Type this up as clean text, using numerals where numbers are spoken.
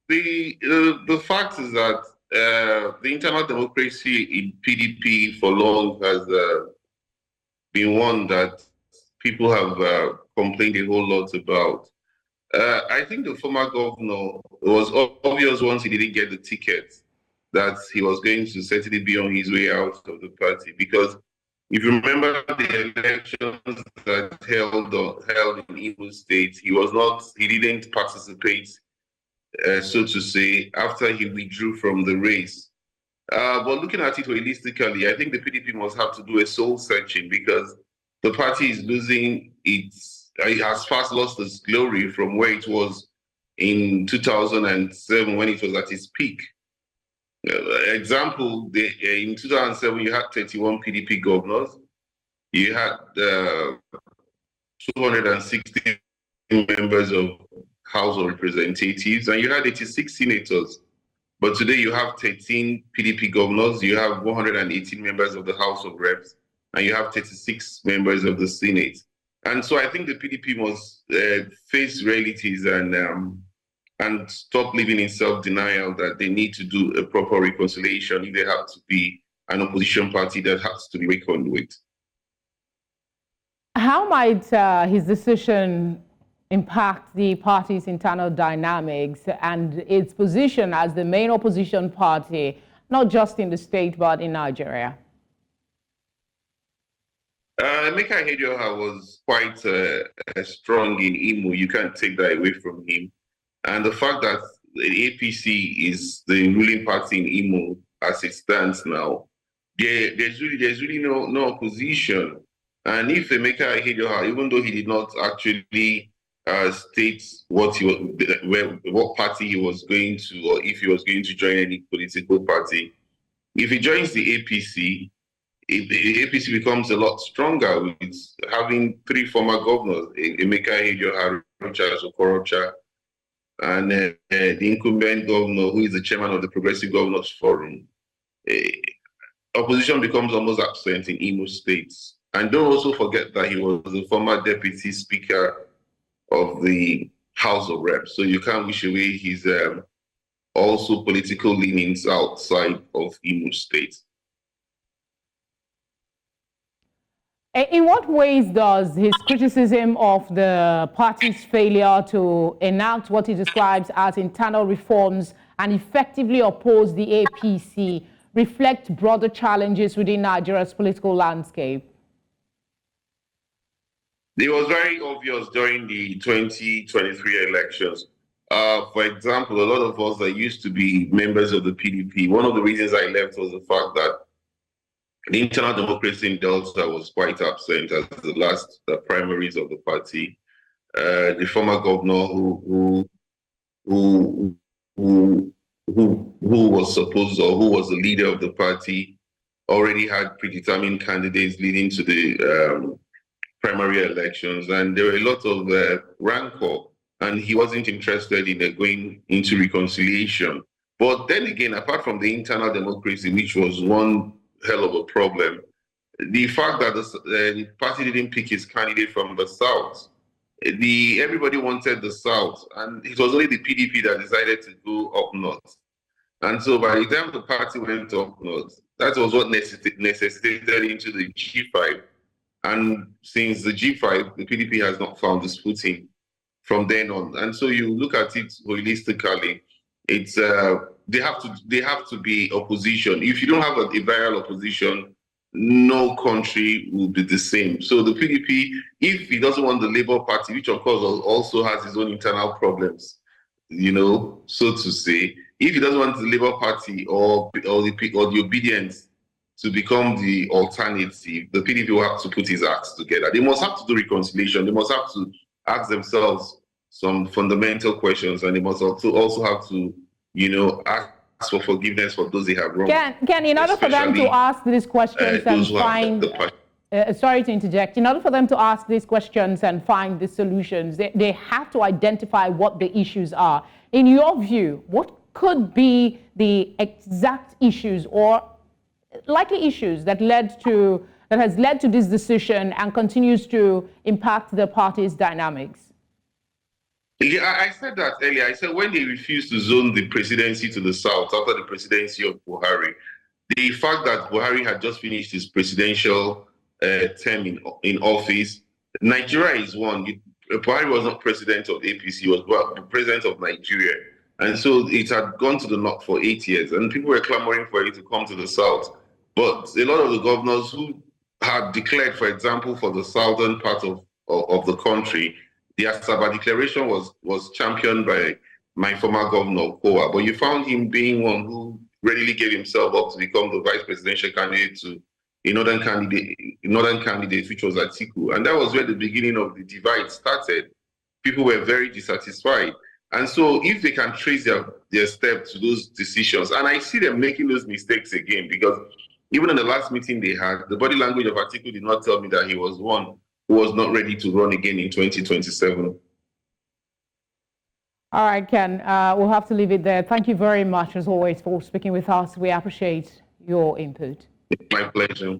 the fact is that the internal democracy in PDP for long has been one that people have complained a whole lot about. I think the former governor, it was obvious once he didn't get the ticket that he was going to certainly be on his way out of the party, because if you remember the elections that held in Imo State, he didn't participate, so to say, after he withdrew from the race. But looking at it realistically, I think the PDP must have to do a soul searching, because the party is losing it has fast lost its glory from where it was in 2007 when it was at its peak. Example, in 2007, you had 31 PDP governors, you had 260 members of House of Representatives, and you had 86 senators. But today you have 13 PDP governors, you have 118 members of the House of Reps, and you have 36 members of the Senate. And so I think the PDP must face realities and stop living in self-denial that they need to do a proper reconciliation if they have to be an opposition party that has to be reckoned with. How might his decision impact the party's internal dynamics and its position as the main opposition party, not just in the state, but in Nigeria? Emeka Ihedioha was quite strong in Imo. You can't take that away from him. And the fact that the APC is the ruling party in Imo as it stands now, there's really no opposition. And if Emeka Ihedioha, even though he did not actually state what party he was going to, or if he was going to join any political party, if he joins the APC, the APC becomes a lot stronger with having three former governors, Emeka Ihedioha, Charles Okorocha, and the incumbent governor, who is the chairman of the Progressive Governors Forum. Opposition becomes almost absent in Imo State. And don't also forget that he was the former deputy speaker of the House of Reps. So you can't wish away his also political leanings outside of Imo State. In what ways does his criticism of the party's failure to enact what he describes as internal reforms and effectively oppose the APC reflect broader challenges within Nigeria's political landscape? It was very obvious during the 2023 elections. For example, a lot of us that used to be members of the PDP, one of the reasons I left was the fact that the internal democracy in Delta was quite absent as the last primaries of the party. The former governor who was supposed, or who was the leader of the party, already had predetermined candidates leading to the primary elections, and there were a lot of rancor, and he wasn't interested in going into reconciliation. But then again, apart from the internal democracy, which was one hell of a problem, the fact that the party didn't pick his candidate from the South, everybody wanted the South, and it was only the PDP that decided to go up north. And so by the time the party went up north, that was what necessitated into the G5. And since the G5, the PDP has not found its footing from then on. And so you look at it holistically, it's they have to be opposition. If you don't have a viral opposition, no country will be the same. So the PDP, if he doesn't want the Labour Party, which of course also has its own internal problems, so to say, if he doesn't want the Labour Party or the obedience to become the alternative, the PDP will have to put his acts together. They must have to do reconciliation. They must have to ask themselves some fundamental questions, and they must also have to, ask for forgiveness for those they have wronged. Ken, in order for them to ask these questions and find, sorry to interject, in order for them to ask these questions and find the solutions, they have to identify what the issues are. In your view, what could be the exact issues or likely issues that has led to this decision and continues to impact the party's dynamics? Yeah, I said that earlier. I said when they refused to zone the presidency to the south after the presidency of Buhari, the fact that Buhari had just finished his presidential term in office, Nigeria is one. Buhari was not president of APC, he was president of Nigeria. And so it had gone to the north for 8 years, and people were clamoring for it to come to the south. But a lot of the governors who had declared, for example, for the southern part of the country, the Asaba declaration was championed by my former governor, Kowa, but you found him being one who readily gave himself up to become the vice presidential candidate to a northern candidate, which was Atiku. And that was where the beginning of the divide started. People were very dissatisfied. And so if they can trace their steps to those decisions, and I see them making those mistakes again, because even in the last meeting they had, the body language of Atiku did not tell me that he was one who was not ready to run again in 2027. All right, Ken, we'll have to leave it there. Thank you very much, as always, for speaking with us. We appreciate your input. My pleasure.